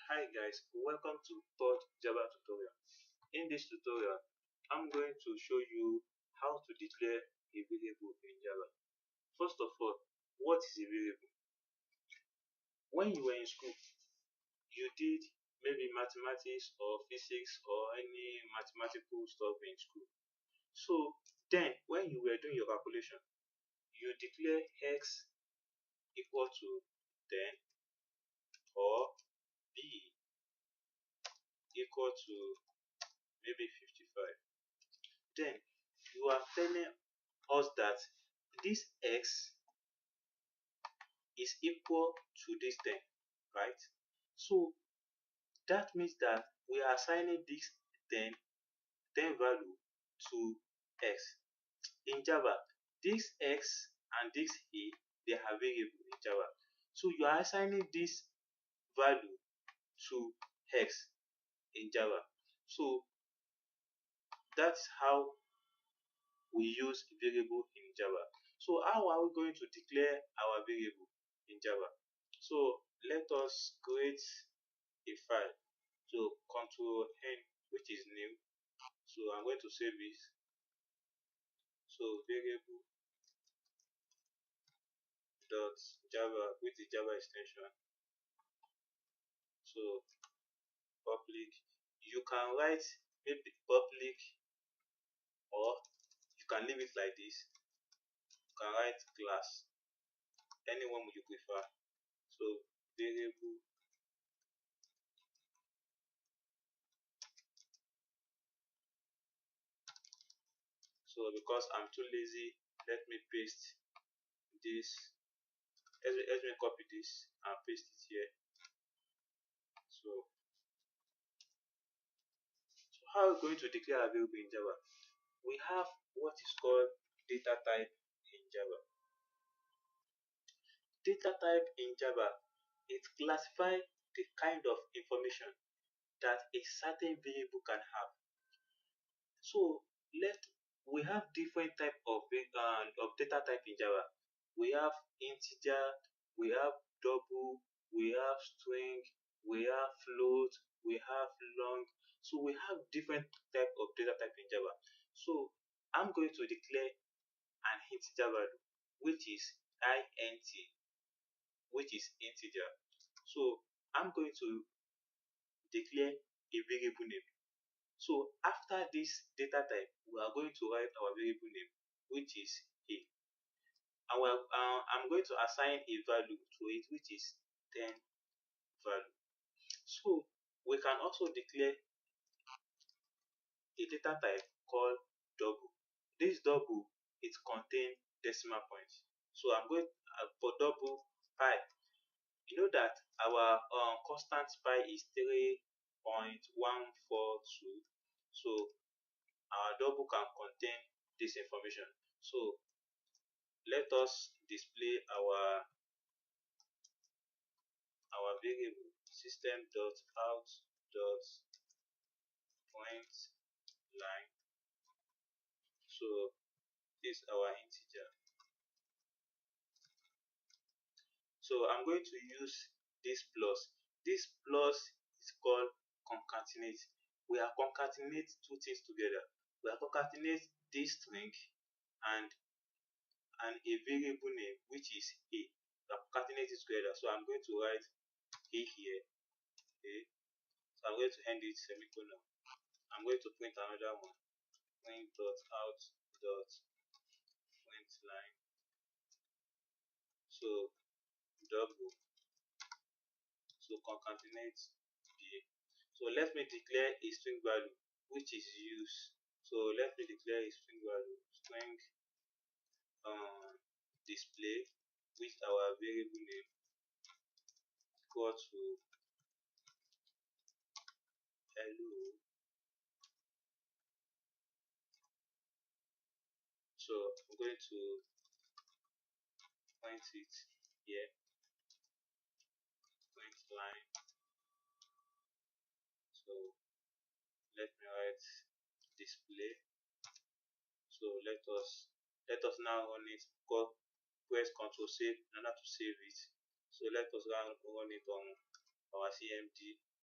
Hi guys, welcome to third Java tutorial. In this tutorial, I'm going to show you how to declare a variable in Java. First of all, what is a variable? When you were in school, you did maybe mathematics or physics or any mathematical stuff in school. So then when you were doing your calculation, you declare x equal to 10 or b equal to maybe 55. Then you are telling us that this x is equal to this 10, right? So that means that we are assigning this 10 value to x. In Java, this x and this a, they are variable in Java. So you are assigning this value to x in Java. So that's how we use variable in Java. So how are we going to declare our variable in Java? So let us create a file. So Control N, which is new. So I'm going to save this. So variable dot Java with the Java extension. So public. You can write maybe public, or you can leave it like this. You can write class, anyone you prefer. So variable. So because I'm too lazy, let me paste this. Let me copy this and paste it here. So how are we going to declare a variable in Java? We have what is called data type in Java. Data type in Java, it classifies the kind of information that a certain variable can have. So we have different type of data type in Java. We have integer, we have double, we have string, we have float, we have long. So we have different type of data type in Java. So I'm going to declare an integer value, which is int, which is integer. So I'm going to declare a variable name. So after this data type, we are going to write our variable name, which is a. And I'm going to assign a value to it, which is 10 value. So we can also declare a data type called double. This double, it contains decimal points. So I'm going for double pi. You know that our constant pi is 3.142. So our double can contain this information. So let us display our variable system.out.println. So this is our integer. So I'm going to use this plus. This plus is called concatenate. We are concatenate two things together. We are concatenate this string and a variable name, which is a. We are concatenate it together. So I'm going to write a here. Okay. So I'm going to end it semicolon. I'm going to print another one. Print.out.println. So double. So concatenate b. So let me declare a string value, which is used. So let me declare a string value, string display with our variable name equal to hello. So I'm going to print it here, print line. So let me write display. So let us now run it. Press Ctrl save in order to save it. So let us run it on our CMD.